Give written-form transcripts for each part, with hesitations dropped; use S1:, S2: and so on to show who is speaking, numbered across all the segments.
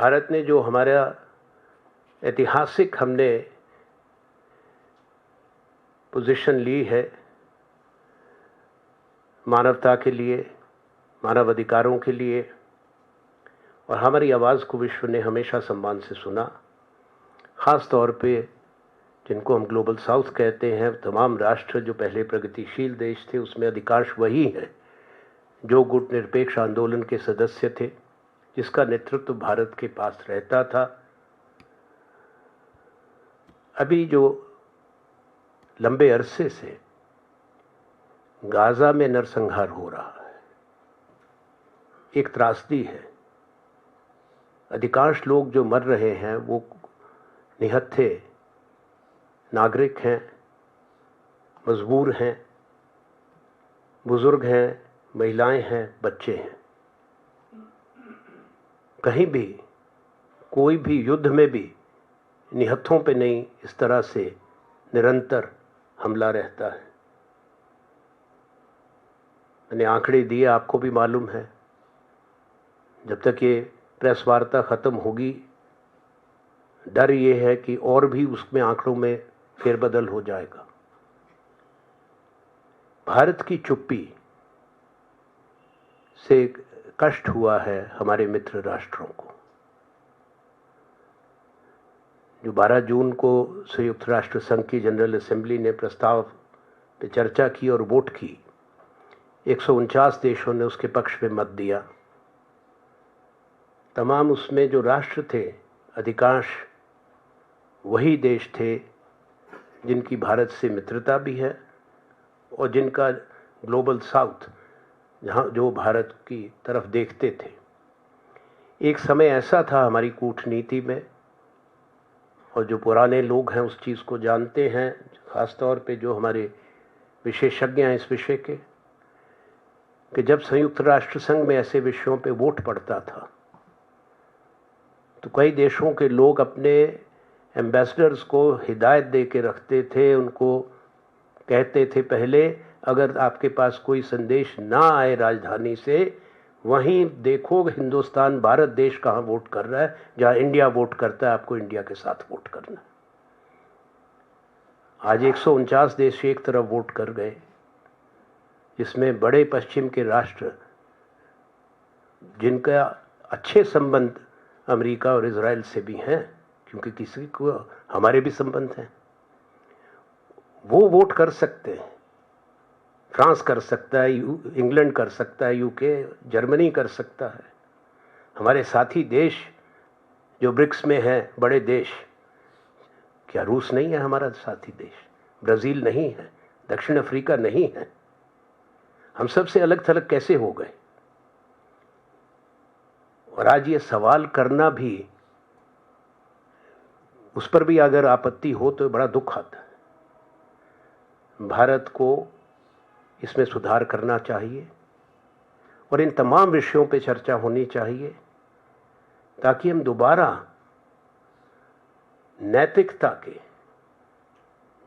S1: भारत ने जो हमारा ऐतिहासिक हमने पोजीशन ली है मानवता के लिए, मानव अधिकारों के लिए, और हमारी आवाज़ को विश्व ने हमेशा सम्मान से सुना। ख़ास तौर पे जिनको हम ग्लोबल साउथ कहते हैं, तमाम राष्ट्र जो पहले प्रगतिशील देश थे, उसमें अधिकांश वही हैं जो गुट निरपेक्ष आंदोलन के सदस्य थे, जिसका नेतृत्व भारत के पास रहता था। अभी जो लंबे अरसे से गाज़ा में नरसंहार हो रहा है, एक त्रासदी है। अधिकांश लोग जो मर रहे हैं वो निहत्थे नागरिक हैं, मजबूर हैं, बुजुर्ग हैं, महिलाएं हैं, बच्चे हैं। कहीं भी कोई भी युद्ध में भी निहत्थों पे नहीं इस तरह से निरंतर हमला रहता है। मैंने आंकड़े दिए, आपको भी मालूम है। जब तक ये प्रेस वार्ता ख़त्म होगी, डर ये है कि और भी उसमें आंकड़ों में फेरबदल हो जाएगा। भारत की चुप्पी से कष्ट हुआ है हमारे मित्र राष्ट्रों को। जो 12 जून को संयुक्त राष्ट्र संघ की जनरल असेंबली ने प्रस्ताव पे चर्चा की और वोट की, 149 देशों ने उसके पक्ष में मत दिया। तमाम उसमें जो राष्ट्र थे, अधिकांश वही देश थे जिनकी भारत से मित्रता भी है और जिनका ग्लोबल साउथ जहाँ जो भारत की तरफ देखते थे। एक समय ऐसा था हमारी कूटनीति में, और जो पुराने लोग हैं उस चीज़ को जानते हैं, ख़ास तौर पे जो हमारे विशेषज्ञ हैं इस विषय के, कि जब संयुक्त राष्ट्र संघ में ऐसे विषयों पे वोट पड़ता था तो कई देशों के लोग अपने एम्बेसडर्स को हिदायत दे के रखते थे। उनको कहते थे, पहले अगर आपके पास कोई संदेश ना आए राजधानी से, वहीं देखो हिंदुस्तान भारत देश कहाँ वोट कर रहा है। जहाँ इंडिया वोट करता है, आपको इंडिया के साथ वोट करना। आज 149 देश एक तरफ वोट कर गए, जिसमें बड़े पश्चिम के राष्ट्र जिनका अच्छे संबंध अमेरिका और इजराइल से भी हैं, क्योंकि किसी को हमारे भी संबंध हैं, वो वोट कर सकते हैं। फ्रांस कर सकता है, इंग्लैंड कर सकता है, यूके, जर्मनी कर सकता है। हमारे साथी देश जो ब्रिक्स में हैं, बड़े देश, क्या रूस नहीं है हमारा साथी देश? ब्राज़ील नहीं है? दक्षिण अफ्रीका नहीं है? हम सबसे अलग थलग कैसे हो गए? और आज ये सवाल करना भी, उस पर भी अगर आपत्ति हो तो बड़ा दुख आता है। भारत को इसमें सुधार करना चाहिए और इन तमाम विषयों पे चर्चा होनी चाहिए, ताकि हम दोबारा नैतिकता के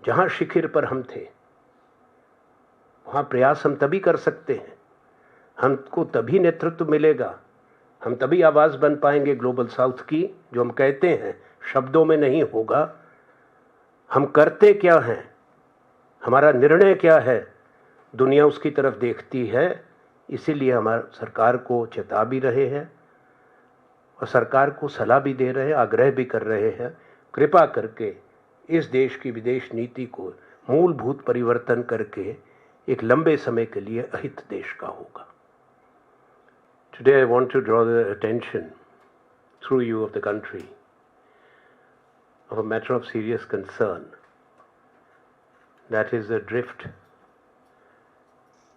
S1: जहां शिखर पर हम थे, वहां प्रयास हम तभी कर सकते हैं, हमको तभी नेतृत्व मिलेगा, हम तभी आवाज़ बन पाएंगे ग्लोबल साउथ की। जो हम कहते हैं शब्दों में नहीं होगा, हम करते क्या हैं, हमारा निर्णय क्या है, दुनिया उसकी तरफ देखती है। इसीलिए हमारा सरकार को चेता भी रहे हैं और सरकार को सलाह भी दे रहे हैं, आग्रह भी कर रहे हैं, कृपा करके इस देश की विदेश नीति को मूलभूत परिवर्तन करके एक लंबे समय के लिए अहित देश का होगा। Today I want to draw the attention through you of the country of a matter of serious concern, that is the drift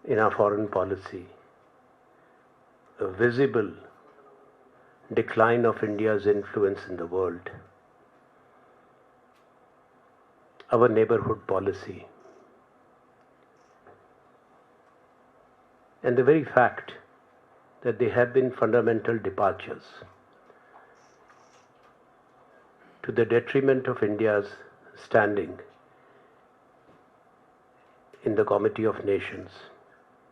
S1: in our foreign policy, a visible decline of India's influence in the world, our neighborhood policy, and the very fact that there have been fundamental departures to the detriment of India's standing in the Committee of Nations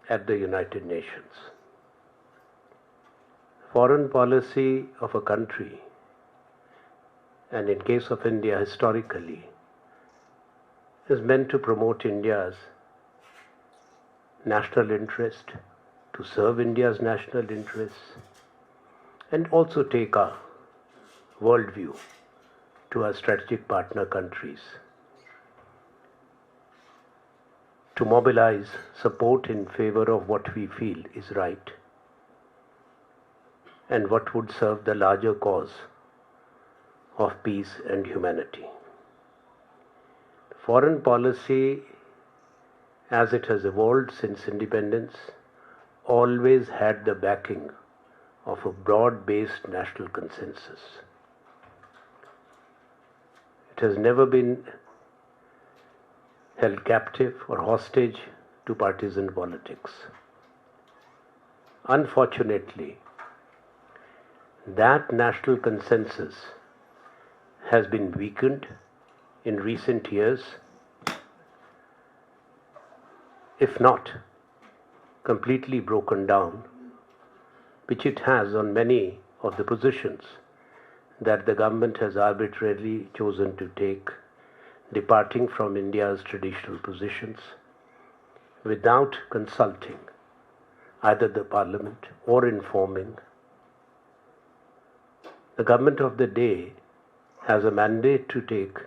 S1: at the United Nations. Foreign policy of a country and in case of India historically, is meant to promote India's national interest, to serve India's national interests, and also take our worldview to our strategic partner countries, to mobilize support in favor of what we feel is right and what would serve the larger cause of peace and humanity. Foreign policy, as it has evolved since independence, always had the backing of a broad-based national consensus. It has never been held captive or hostage to partisan politics. Unfortunately, that national consensus has been weakened in recent years, if not completely broken down, which it has on many of the positions that the government has arbitrarily chosen to take, departing from India's traditional positions without consulting either the parliament or informing. The government of the day has a mandate to take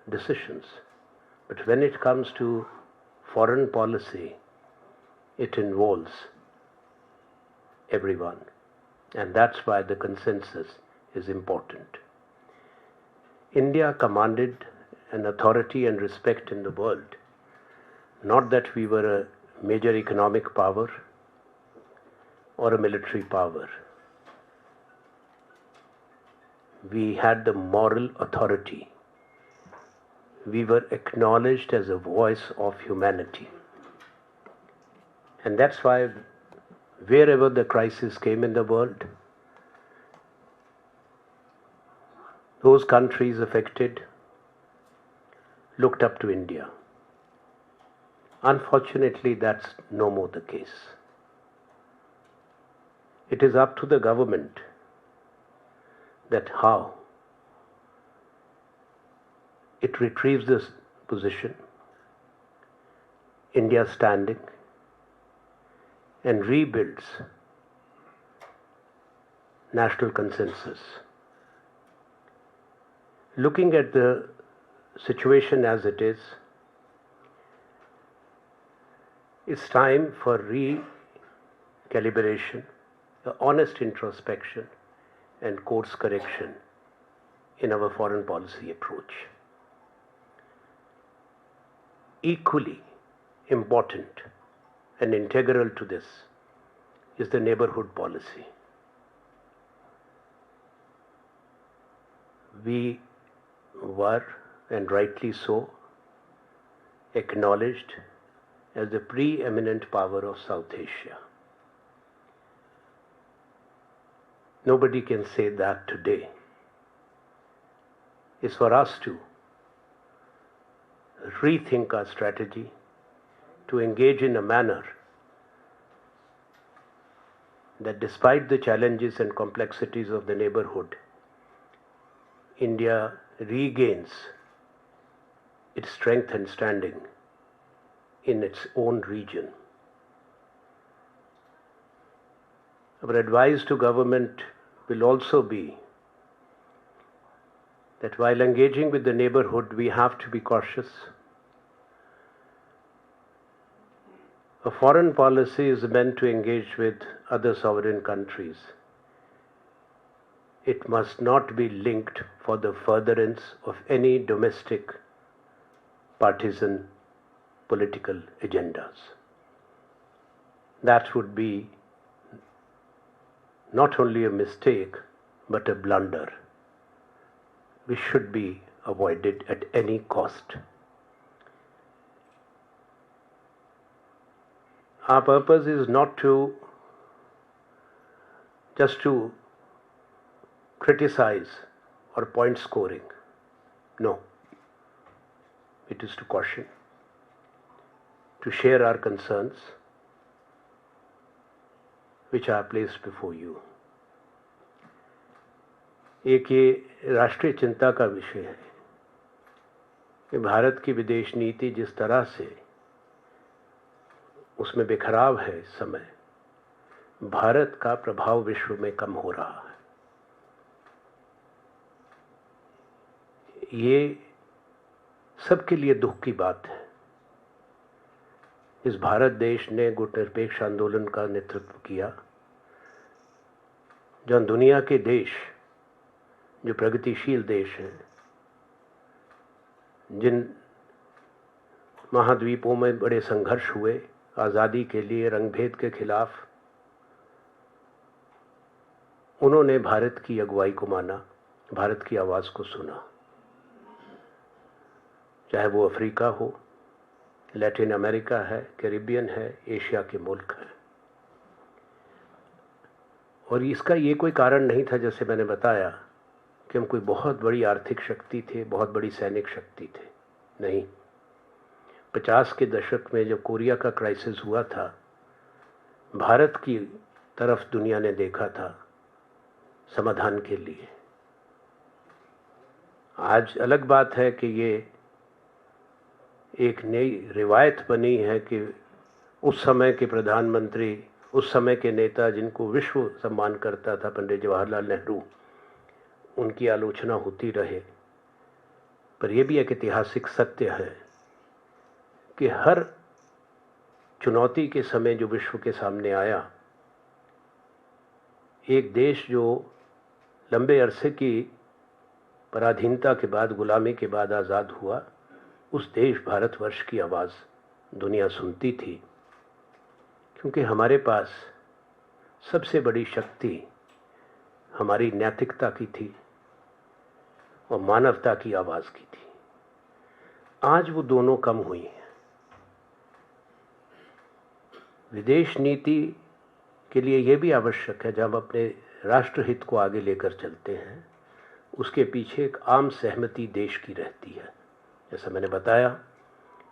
S1: decisions, but when it comes to foreign policy, it involves everyone, and that's why the consensus is important. India commanded an authority and respect in the world, not that we were a major economic power or a military power. We had the moral authority. We were acknowledged as a voice of humanity. And that's why wherever the crisis came in the world, those countries affected looked up to India. Unfortunately, that's no more the case. It is up to the government that how it retrieves this position, India's standing, and rebuilds national consensus. Looking at the situation as it is, it's time for recalibration, honest introspection, and course correction in our foreign policy approach. Equally important and integral to this is the neighborhood policy. We were, and rightly so, acknowledged as the preeminent power of South Asia. Nobody can say that today. It's for us to rethink our strategy, to engage in a manner that despite the challenges and complexities of the neighborhood, India regains its strength and standing in its own region. Our advice to government will also be that while engaging with the neighborhood, we have to be cautious. A foreign policy is meant to engage with other sovereign countries. It must not be linked for the furtherance of any domestic partisan political agendas. That would be not only a mistake, but a blunder, which should be avoided at any cost. Our purpose is not to just to criticize or point scoring. No. It is to caution, to share our concerns, which are placed before you. एक ये राष्ट्रीय चिंता का विषय है कि भारत की विदेश नीति जिस तरह से उसमें बिखराव है इस समय, भारत का प्रभाव विश्व में कम हो रहा है। ये सबके लिए दुख की बात है। इस भारत देश ने गुटनिरपेक्ष आंदोलन का नेतृत्व किया, जहाँ दुनिया के देश, जो प्रगतिशील देश हैं, जिन महाद्वीपों में बड़े संघर्ष हुए आज़ादी के लिए, रंगभेद के खिलाफ, उन्होंने भारत की अगुवाई को माना, भारत की आवाज़ को सुना। चाहे वो अफ्रीका हो, लैटिन अमेरिका है, कैरिबियन है, एशिया के मुल्क हैं। और इसका ये कोई कारण नहीं था, जैसे मैंने बताया, कि हम कोई बहुत बड़ी आर्थिक शक्ति थे, बहुत बड़ी सैनिक शक्ति थे। नहीं, 50 के दशक में जब कोरिया का क्राइसिस हुआ था, भारत की तरफ दुनिया ने देखा था समाधान के लिए। आज अलग बात है कि ये एक नई रिवायत बनी है कि उस समय के प्रधानमंत्री, उस समय के नेता जिनको विश्व सम्मान करता था, पंडित जवाहरलाल नेहरू, उनकी आलोचना होती रहे। पर यह भी एक ऐतिहासिक सत्य है कि हर चुनौती के समय जो विश्व के सामने आया, एक देश जो लंबे अरसे की पराधीनता के बाद, गुलामी के बाद आज़ाद हुआ, उस देश भारतवर्ष की आवाज़ दुनिया सुनती थी, क्योंकि हमारे पास सबसे बड़ी शक्ति हमारी नैतिकता की थी और मानवता की आवाज़ की थी। आज वो दोनों कम हुई हैं। विदेश नीति के लिए ये भी आवश्यक है, जब हम अपने राष्ट्रहित को आगे लेकर चलते हैं, उसके पीछे एक आम सहमति देश की रहती है। जैसा मैंने बताया,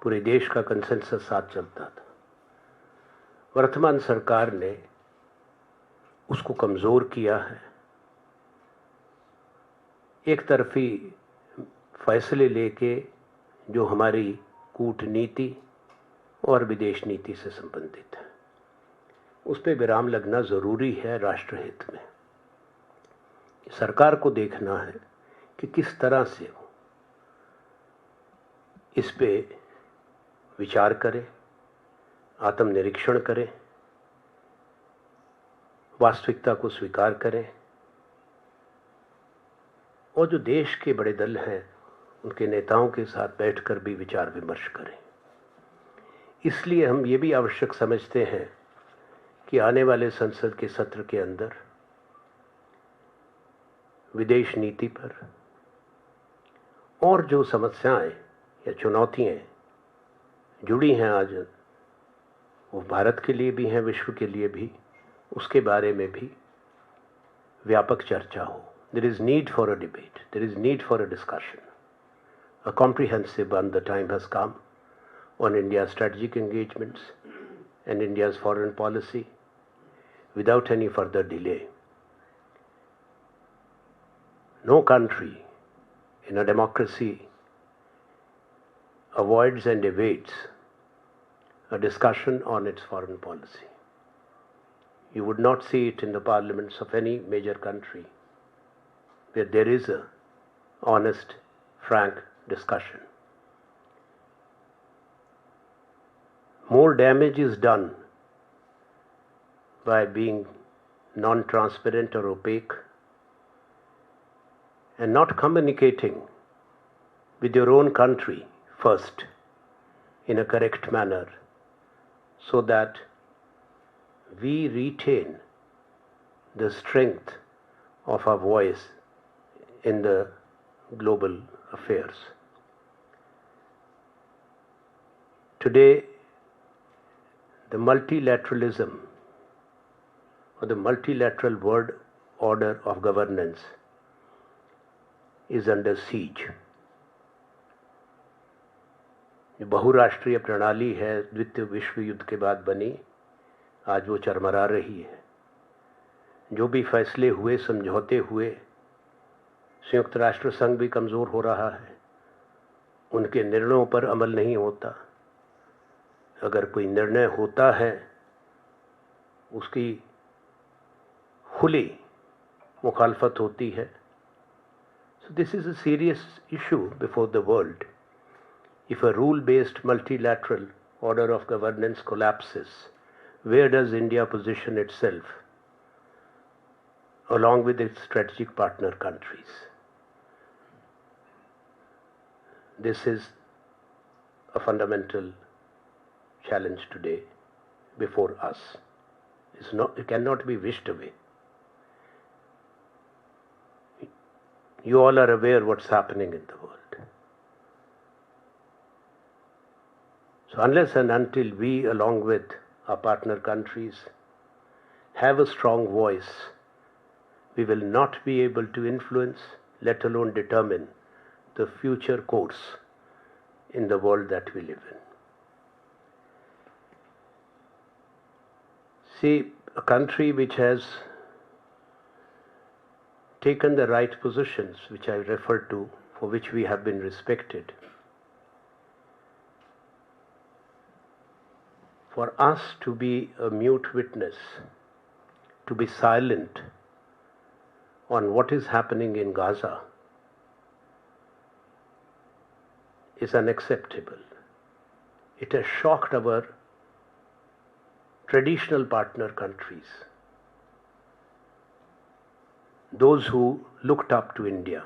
S1: पूरे देश का कंसेंसस साथ चलता था। वर्तमान सरकार ने उसको कमज़ोर किया है, एक तरफी फैसले लेके जो हमारी कूटनीति और विदेश नीति से संबंधित है, उस पर विराम लगना ज़रूरी है राष्ट्रहित में। सरकार को देखना है कि किस तरह से वो इस पे विचार करे, आत्मनिरीक्षण करे, वास्तविकता को स्वीकार करें, और जो देश के बड़े दल हैं उनके नेताओं के साथ बैठकर भी विचार विमर्श करें। इसलिए हम ये भी आवश्यक समझते हैं कि आने वाले संसद के सत्र के अंदर विदेश नीति पर और जो समस्याएं या चुनौतियां जुड़ी हैं आज, वो भारत के लिए भी हैं, विश्व के लिए भी, उसके बारे में भी व्यापक चर्चा हो। There is need for a debate, there is need for a discussion, a comprehensive one. The time has come on India's strategic engagements and India's foreign policy without any further delay. No country in a democracy avoids and evades a discussion on its foreign policy. You would not see it in the parliaments of any major country where there is a honest, frank discussion. More damage is done by being non-transparent or opaque and not communicating with your own country first in a correct manner, so that we retain the strength of our voice in the global affairs. Today, the multilateralism or the multilateral world order of governance is under siege. बहुराष्ट्रीय प्रणाली है, द्वितीय विश्व युद्ध के बाद बनी, आज वो चरमरा रही है। जो भी फैसले हुए, समझौते हुए, संयुक्त राष्ट्र संघ भी कमज़ोर हो रहा है, उनके निर्णयों पर अमल नहीं होता। अगर कोई निर्णय होता है उसकी खुली मुखालफत होती है। So this is a serious issue before the world. If a rule-based multilateral order of governance collapses, where does India position itself along with its strategic partner countries? This is a fundamental challenge today before us. It cannot be wished away. You all are aware what's happening in the world. So unless and until we, along with our partner countries, have a strong voice, we will not be able to influence, let alone determine, the future course in the world that we live in. See, a country which has taken the right positions, which I referred to, for which we have been respected, for us to be a mute witness, to be silent on what is happening in Gaza, is unacceptable. It has shocked our traditional partner countries, those who looked up to India,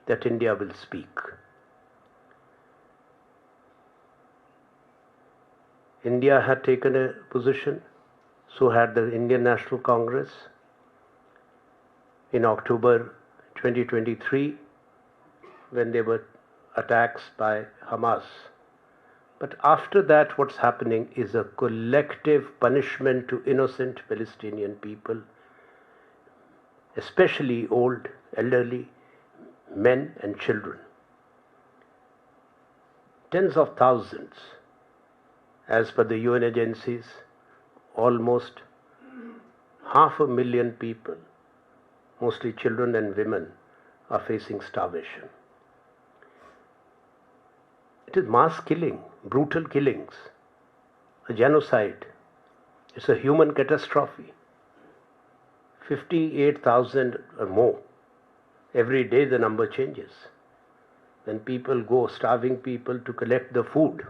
S1: that India will speak. India had taken a position, so had the Indian National Congress in October 2023 when there were attacks by Hamas. But after that, what's happening is a collective punishment to innocent Palestinian people, especially old, elderly, men and children. Tens of thousands, as per the UN agencies, almost 500,000 people, mostly children and women, are facing starvation. It is mass killing, brutal killings, a genocide. It's a human catastrophe. 58,000 or more. Every day the number changes. When people go, starving people, to collect the food,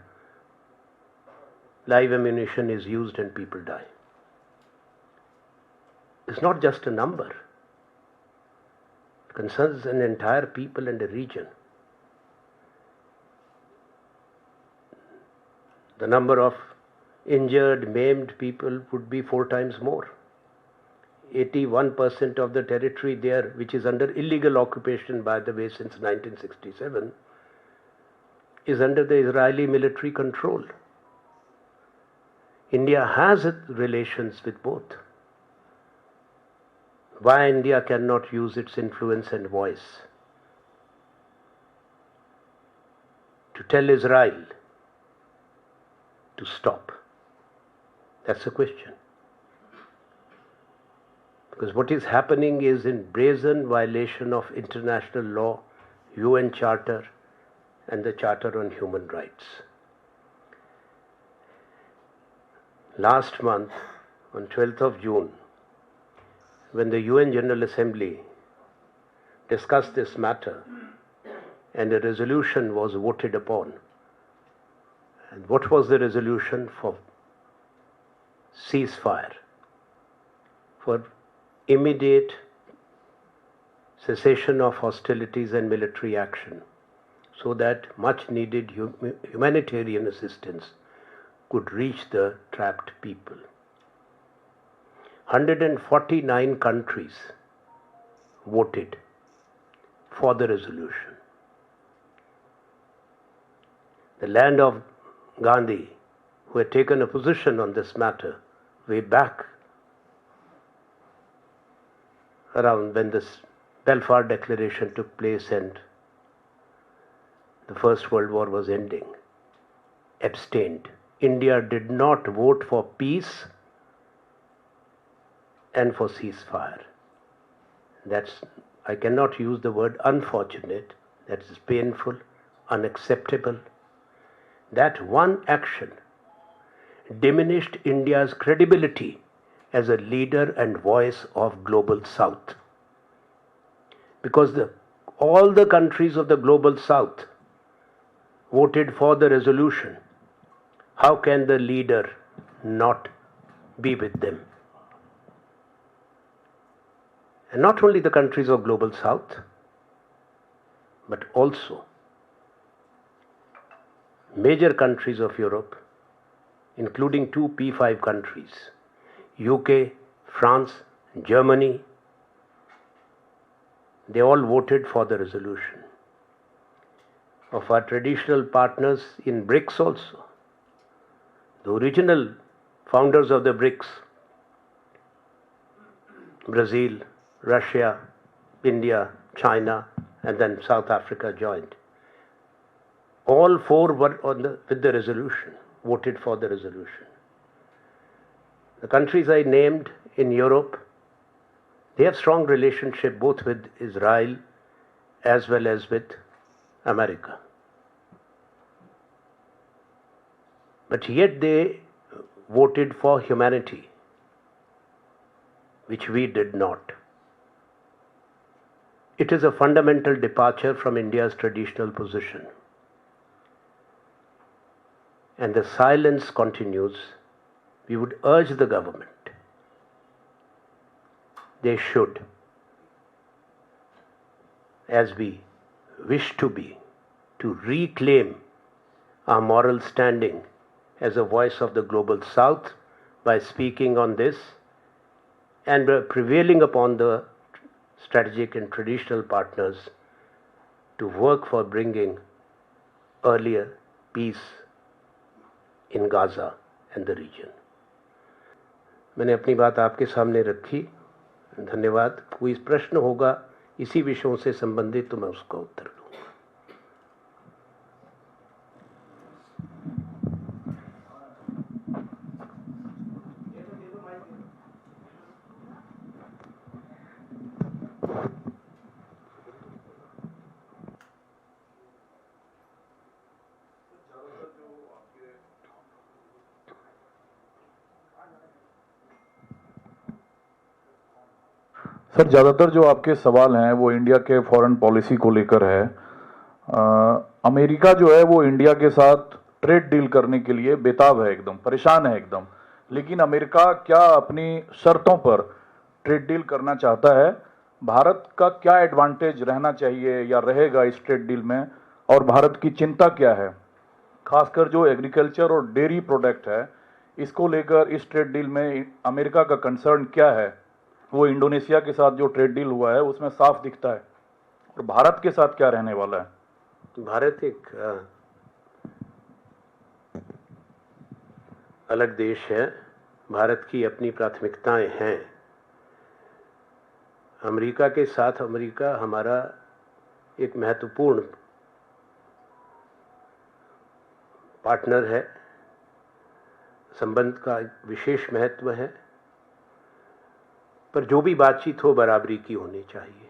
S1: live ammunition is used and people die. It's not just a number. It concerns an entire people and a region. The number of injured, maimed people would be 4 times more. 81% of the territory there, which is under illegal occupation, by the way, since 1967, is under the Israeli military control. India has relations with both. Why India cannot use its influence and voice to tell Israel to stop? That's the question. Because what is happening is in brazen violation of international law, UN Charter, and the Charter on Human Rights. Last month, on 12th of June, when the UN General Assembly discussed this matter and a resolution was voted upon, and what was the resolution? For ceasefire, for immediate cessation of hostilities and military action, so that much needed humanitarian assistance could reach the trapped people. 149 countries voted for the resolution. The land of Gandhi, who had taken a position on this matter way back around when this Balfour Declaration took place and the First World War was ending, abstained. India did not vote for peace and for ceasefire. That's I cannot use the word unfortunate, that is painful, unacceptable, that one action diminished India's credibility as a leader and voice of Global South. Because all the countries of the Global South voted for the resolution, how can the leader not be with them? And not only the countries of Global South, but also major countries of Europe, including two P5 countries, UK, France, Germany, they all voted for the resolution. Of our traditional partners in BRICS also, the original founders of the BRICS, Brazil, Russia, India, China, and then South Africa joined. All four were with the resolution, voted for the resolution. The countries I named in Europe, they have strong relationship both with Israel as well as with America. But yet they voted for humanity, which we did not. It is a fundamental departure from India's traditional position. And the silence continues. We would urge the government, they should, as we wish to be, to reclaim our moral standing as a voice of the Global South by speaking on this and prevailing upon the strategic and traditional partners to work for bringing earlier peace in Gaza and the region. मैंने अपनी बात आपके सामने रखी, धन्यवाद. कोई प्रश्न होगा इसी विषयों से संबंधित तो मैं उसका उत्तर दूंगा.
S2: सर, ज़्यादातर जो आपके सवाल हैं वो इंडिया के फॉरेन पॉलिसी को लेकर है. अमेरिका जो है वो इंडिया के साथ ट्रेड डील करने के लिए बेताब है, एकदम परेशान है एकदम. लेकिन अमेरिका क्या अपनी शर्तों पर ट्रेड डील करना चाहता है? भारत का क्या एडवांटेज रहना चाहिए या रहेगा इस ट्रेड डील में, और भारत की चिंता क्या है? खासकर जो एग्रीकल्चर और डेयरी प्रोडक्ट है, इसको लेकर इस ट्रेड डील में अमेरिका का कंसर्न क्या है? वो इंडोनेशिया के साथ जो ट्रेड डील हुआ है उसमें साफ दिखता है. और भारत के साथ क्या रहने वाला है?
S1: भारत एक अलग देश है. भारत की अपनी प्राथमिकताएं हैं. अमेरिका के साथ अमेरिका हमारा एक महत्वपूर्ण पार्टनर है. संबंध का विशेष महत्व है, पर जो भी बातचीत हो बराबरी की होनी चाहिए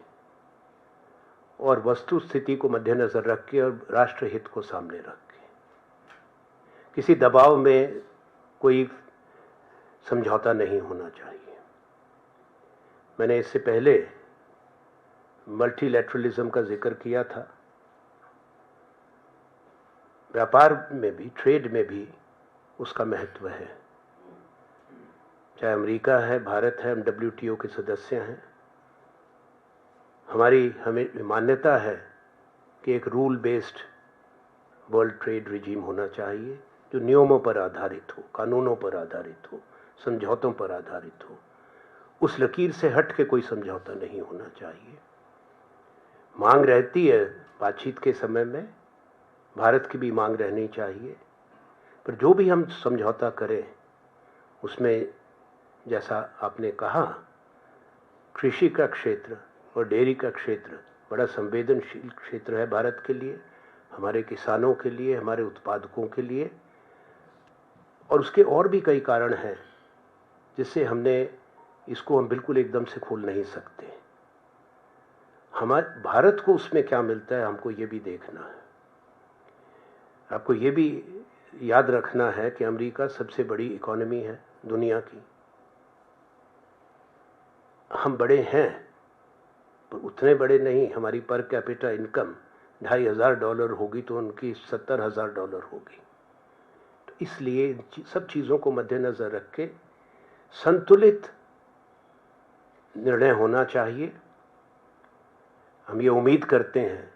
S1: और वस्तु स्थिति को मद्देनजर रख के और राष्ट्रहित को सामने रख के. किसी दबाव में कोई समझौता नहीं होना चाहिए. मैंने इससे पहले मल्टीलैटरलिज्म का जिक्र किया था. व्यापार में भी, ट्रेड में भी उसका महत्व है. चाहे अमेरिका है, भारत है, हम WTO के सदस्य हैं. हमें मान्यता है कि एक rule based world trade regime होना चाहिए जो नियमों पर आधारित हो, कानूनों पर आधारित हो, समझौतों पर आधारित हो. उस लकीर से हट के कोई समझौता नहीं होना चाहिए. मांग रहती है बातचीत के समय में, भारत की भी मांग रहनी चाहिए. पर जो भी हम समझौता करें उसमें, जैसा आपने कहा, कृषि का क्षेत्र और डेयरी का क्षेत्र बड़ा संवेदनशील क्षेत्र है भारत के लिए, हमारे किसानों के लिए, हमारे उत्पादकों के लिए. और उसके और भी कई कारण हैं जिससे हम बिल्कुल एकदम से खोल नहीं सकते. हमारे भारत को उसमें क्या मिलता है, हमको ये भी देखना है। आपको ये भी याद रखना है कि अमेरिका सबसे बड़ी इकोनॉमी है दुनिया की। हम बड़े हैं पर उतने बड़े नहीं। हमारी पर कैपिटा इनकम $2,500 होगी तो उनकी $70,000 होगी। तो इसलिए सब चीज़ों को मद्देनज़र रख के संतुलित निर्णय होना चाहिए। हम ये उम्मीद करते हैं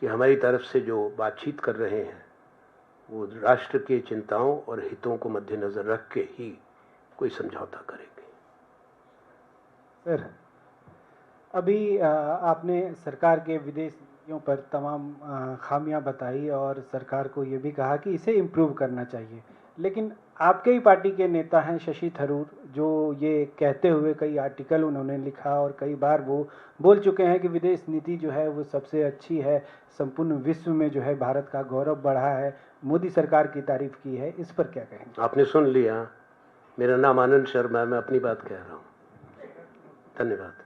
S1: कि हमारी तरफ से जो बातचीत कर रहे हैं वो राष्ट्र के चिंताओं और हितों को मद्देनज़र रख के ही कोई समझौता करेंगे।
S3: सर, अभी आपने सरकार के विदेश नीतियों पर तमाम खामियां बताई और सरकार को ये भी कहा कि इसे इम्प्रूव करना चाहिए, लेकिन आपके ही पार्टी के नेता हैं शशि थरूर, जो ये कहते हुए कई आर्टिकल उन्होंने लिखा और कई बार वो बोल चुके हैं कि विदेश नीति जो है वो सबसे अच्छी है, संपूर्ण विश्व में जो है भारत का गौरव बढ़ा है, मोदी सरकार की तारीफ की है। इस पर क्या कहेंगे?
S1: आपने सुन लिया। मेरा नाम आनंद शर्मा है, मैं अपनी बात कह रहा हूँ। धन्यवाद।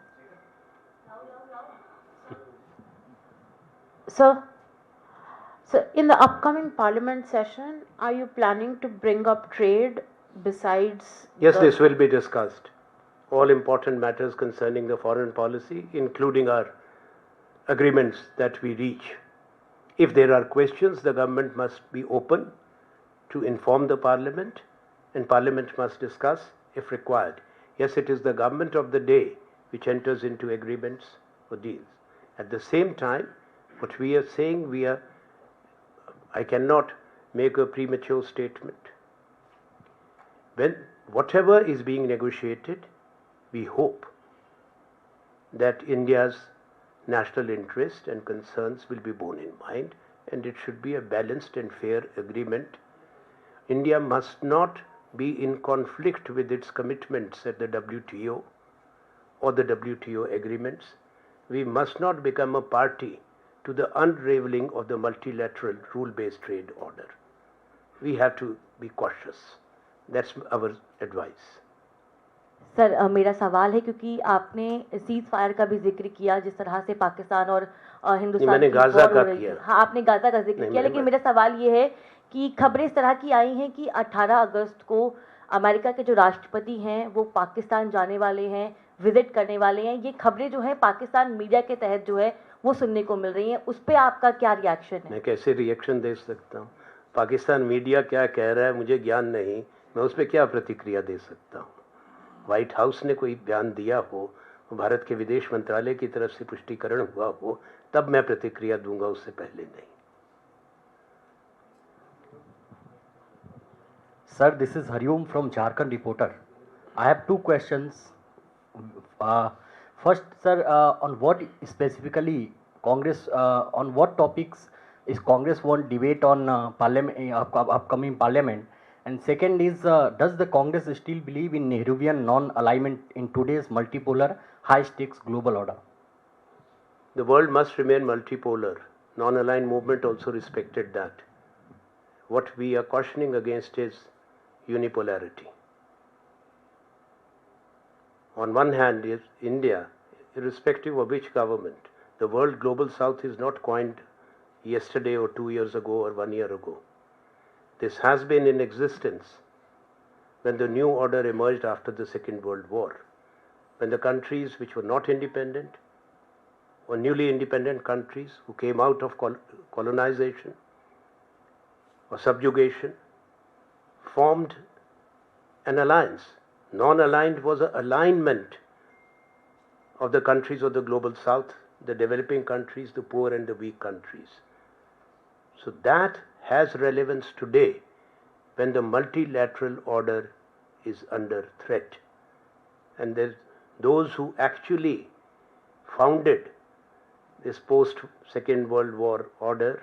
S4: So in the upcoming parliament session, are you planning to bring up trade besides?
S1: Yes, this will be discussed. All important matters concerning the foreign policy, including our agreements that we reach. If there are questions, the government must be open to inform the parliament, and parliament must discuss if required. Yes, it is the government of the day which enters into agreements or deals. At the same time, what we are saying, I cannot make a premature statement. When whatever is being negotiated, we hope that India's national interest and concerns will be borne in mind, and it should be a balanced and fair agreement. India must not be in conflict with its commitments at the WTO or the WTO agreements. We must not become a party to the unraveling of the multilateral rule-based trade order. We have to be cautious. That's our advice.
S5: Sir, मेरा सवाल है, क्योंकि आपने cease fire का भी जिक्र किया, जिस तरह से पाकिस्तान और हिंदुस्तान
S1: मैंने
S5: की
S1: गाजा
S5: वॉर
S1: का
S5: हो रही
S1: किया।
S5: थी। हाँ, आपने गाजा का जिक्र किया, लेकिन मेरा सवाल ये है कि खबरें इस तरह की आई हैं कि 18 अगस्त को अमेरिका के जो राष्ट्रपति हैं वो पाकिस्तान जाने वाले हैं, विजिट करने वाले हैं। ये खबरें जो हैं पाकिस्तान मीडिया के तहत जो है वो सुनने को मिल रही हैं, उस पर आपका क्या रिएक्शन है?
S1: मैं कैसे रिएक्शन दे सकता हूँ? पाकिस्तान मीडिया क्या कह रहा है मुझे ज्ञान नहीं, मैं उस पर क्या प्रतिक्रिया दे सकता हूँ? व्हाइट हाउस ने कोई बयान दिया हो, भारत के विदेश मंत्रालय की तरफ से पुष्टिकरण हुआ हो, तब मैं प्रतिक्रिया दूंगा, उससे पहले नहीं।
S6: Sir, this is Hariom from Jharkhand Reporter. I have two questions. First, sir, on what specifically Congress, on what topics is Congress want debate on parliament, upcoming parliament? And second is, does the Congress still believe in Nehruvian non-alignment in today's multipolar, high-stakes global order?
S1: The world must remain multipolar. Non-aligned movement also respected that. What we are cautioning against is unipolarity. On one hand is India, irrespective of which government. The world global south is not coined yesterday or 2 years ago or 1 year ago. This has been in existence when the new order emerged after the Second World War, when the countries which were not independent or newly independent countries who came out of colonization or subjugation formed an alliance. Non-aligned was an alignment of the countries of the global south, the developing countries, the poor and the weak countries. So that has relevance today when the multilateral order is under threat. And those who actually founded this post-Second World War order,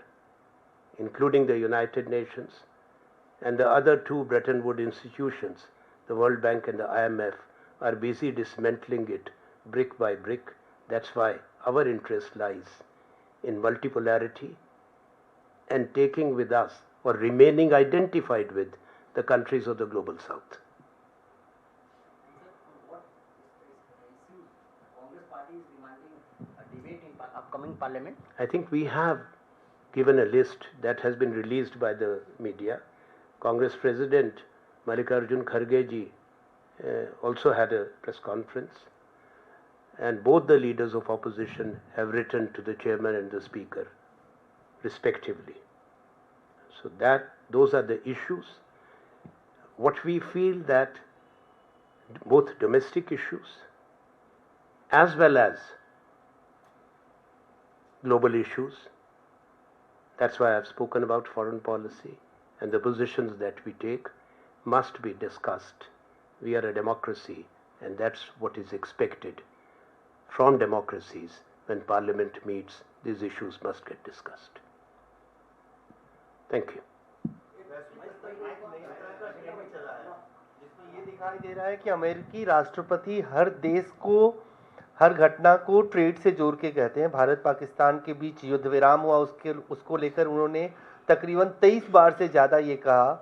S1: including the United Nations and the other two Bretton Woods institutions, the World Bank and the IMF, are busy dismantling it brick by brick. That's why our interest lies in multipolarity and taking with us or remaining identified with the countries of the global south.
S6: What issues Congress party is demanding upcoming parliament?
S1: I think we have given a list that has been released by the media. Congress President Mallikarjun Kharge ji also had a press conference, and both the leaders of opposition have written to the chairman and the speaker respectively. So those are the issues. What we feel that both domestic issues as well as global issues, that's why I've spoken about foreign policy, and the positions that we take must be discussed. We are a democracy, and that's what is expected from democracies. When parliament meets, these issues must get discussed. Thank you.
S7: जिसमें ये दिखाई दे रहा है कि अमेरिकी राष्ट्रपति हर देश को, हर घटना को ट्रेड से जोड़ के कहते हैं। भारत पाकिस्तान के बीच युद्ध विराम हुआ, उसको लेकर उन्होंने तकरीबन 23 बार से ज़्यादा ये कहा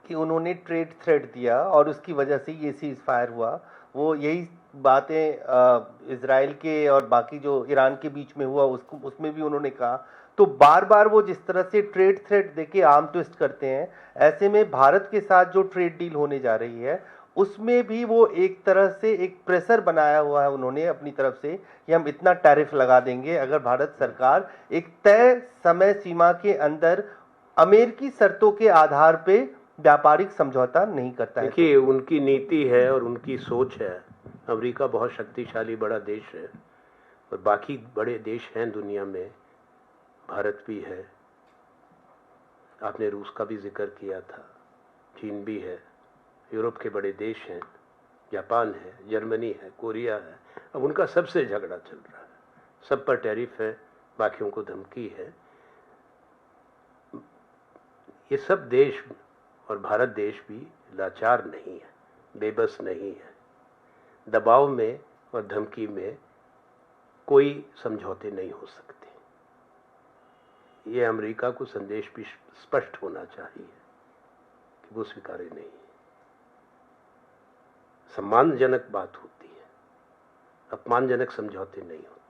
S7: कि उन्होंने ट्रेड थ्रेट दिया और उसकी वजह से ये सीज फायर हुआ। वो यही बातें इजराइल के और बाकी जो ईरान के बीच में हुआ उसमें भी उन्होंने कहा। तो बार बार वो जिस तरह से ट्रेड थ्रेट देके आर्म ट्विस्ट करते हैं, ऐसे में भारत के साथ जो ट्रेड डील होने जा रही है उसमें भी वो एक तरह से एक प्रेशर बनाया हुआ है उन्होंने अपनी तरफ से कि हम इतना टैरिफ लगा देंगे अगर भारत सरकार एक तय समय सीमा के अंदर अमेरिकी शर्तों के आधार पे व्यापारिक समझौता नहीं करता है।
S1: देखिए, उनकी नीति है और उनकी सोच है। अमेरिका बहुत शक्तिशाली बड़ा देश है और बाकी बड़े देश हैं दुनिया में, भारत भी है, आपने रूस का भी जिक्र किया था, चीन भी है, यूरोप के बड़े देश हैं, जापान है, जर्मनी है, कोरिया है। अब उनका सबसे झगड़ा चल रहा है, सब पर टैरिफ है, बाकियों को धमकी है। ये सब देश और भारत देश भी लाचार नहीं है, बेबस नहीं है। दबाव में और धमकी में कोई समझौते नहीं हो सकते। ये अमेरिका को संदेश भी स्पष्ट होना चाहिए कि वो स्वीकार्य नहीं है। सम्मानजनक बात होती है, अपमानजनक समझौते नहीं होते।